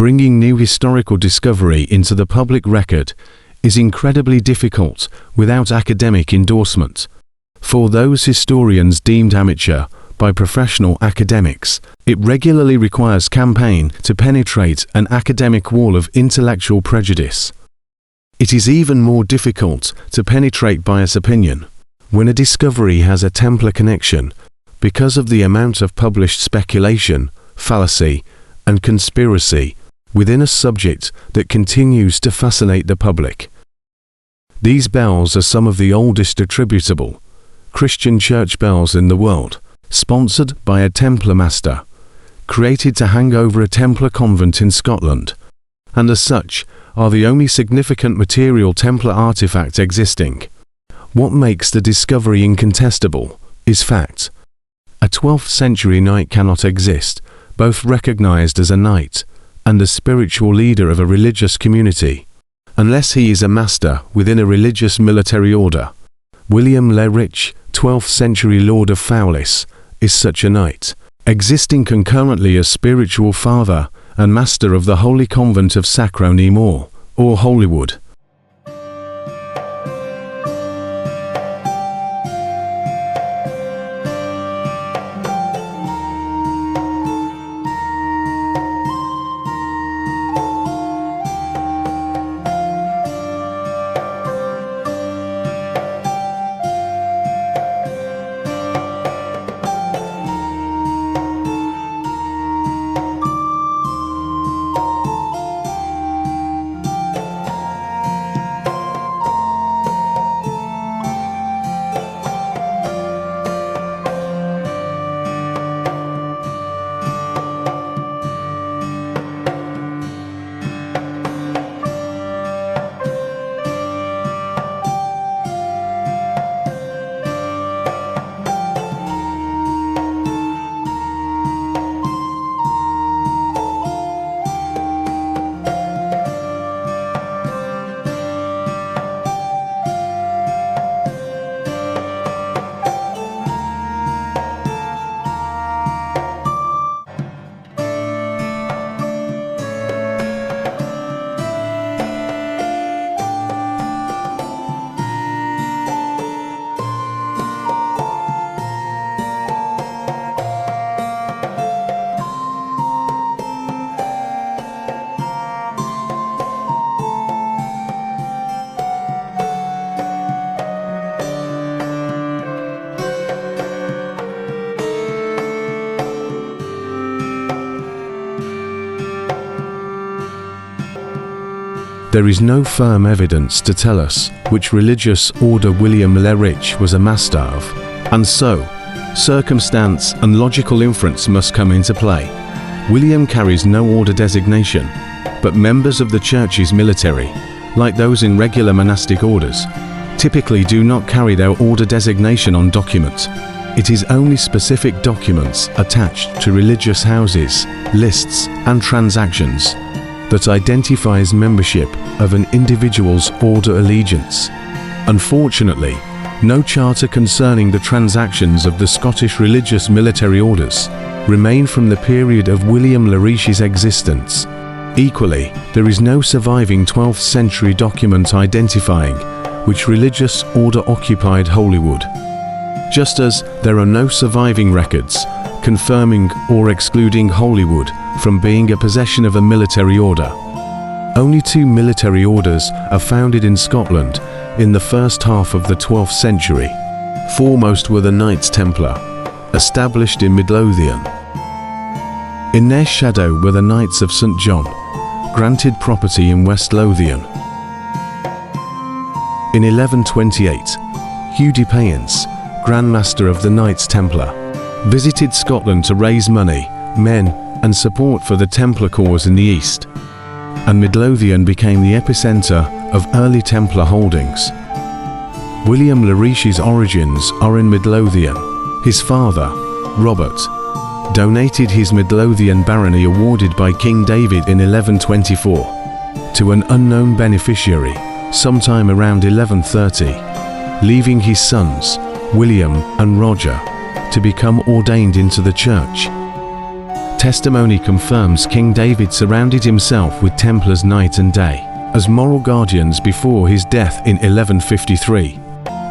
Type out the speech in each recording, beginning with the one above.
Bringing new historical discovery into the public record is incredibly difficult without academic endorsement. For those historians deemed amateur by professional academics, it regularly requires campaign to penetrate an academic wall of intellectual prejudice. It is even more difficult to penetrate bias opinion when a discovery has a Templar connection because of the amount of published speculation, fallacy, and conspiracy within a subject that continues to fascinate the public. These bells are some of the oldest attributable Christian church bells in the world, sponsored by a Templar master, created to hang over a Templar convent in Scotland, and as such are the only significant material Templar artifact existing. What makes the discovery incontestable is fact. A 12th century knight cannot exist, both recognized as a knight and the spiritual leader of a religious community, unless he is a master within a religious military order. William le Rich, 12th century Lord of Fowlis, is such a knight, existing concurrently as spiritual father and master of the Holy Convent of Sacro-Nimor, or Holywood. There is no firm evidence to tell us which religious order William le Rich was a master of, and so, circumstance and logical inference must come into play. William carries no order designation, but members of the church's military, like those in regular monastic orders, typically do not carry their order designation on documents. It is only specific documents attached to religious houses, lists, and transactions that identifies membership of an individual's order allegiance. Unfortunately, no charter concerning the transactions of the Scottish religious military orders remain from the period of William le Rich's existence. Equally, there is no surviving 12th century document identifying which religious order occupied Holywood, just as there are no surviving records confirming or excluding Holywood from being a possession of a military order. Only 2 military orders are founded in Scotland in the first half of the 12th century. Foremost were the Knights Templar, established in Midlothian. In their shadow were the Knights of St. John, granted property in West Lothian. In 1128, Hugh de Payens, Grand Master of the Knights Templar, visited Scotland to raise money, men, and support for the Templar cause in the east, and Midlothian became the epicenter of early Templar holdings. William le Rich's origins are in Midlothian. His father, Robert, donated his Midlothian barony awarded by King David in 1124 to an unknown beneficiary sometime around 1130, leaving his sons, William and Roger, to become ordained into the church. Testimony confirms King David surrounded himself with Templars night and day, as moral guardians before his death in 1153.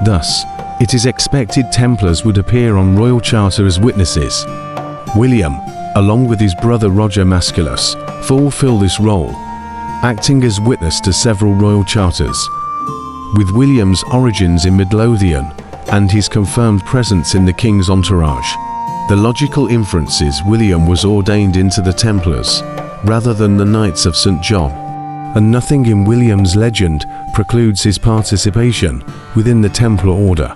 Thus, it is expected Templars would appear on royal charter as witnesses. William, along with his brother Roger Masculus, fulfill this role, acting as witness to several royal charters. With William's origins in Midlothian and his confirmed presence in the king's entourage, the logical inference is William was ordained into the Templars, rather than the Knights of St. John, and nothing in William's legend precludes his participation within the Templar order.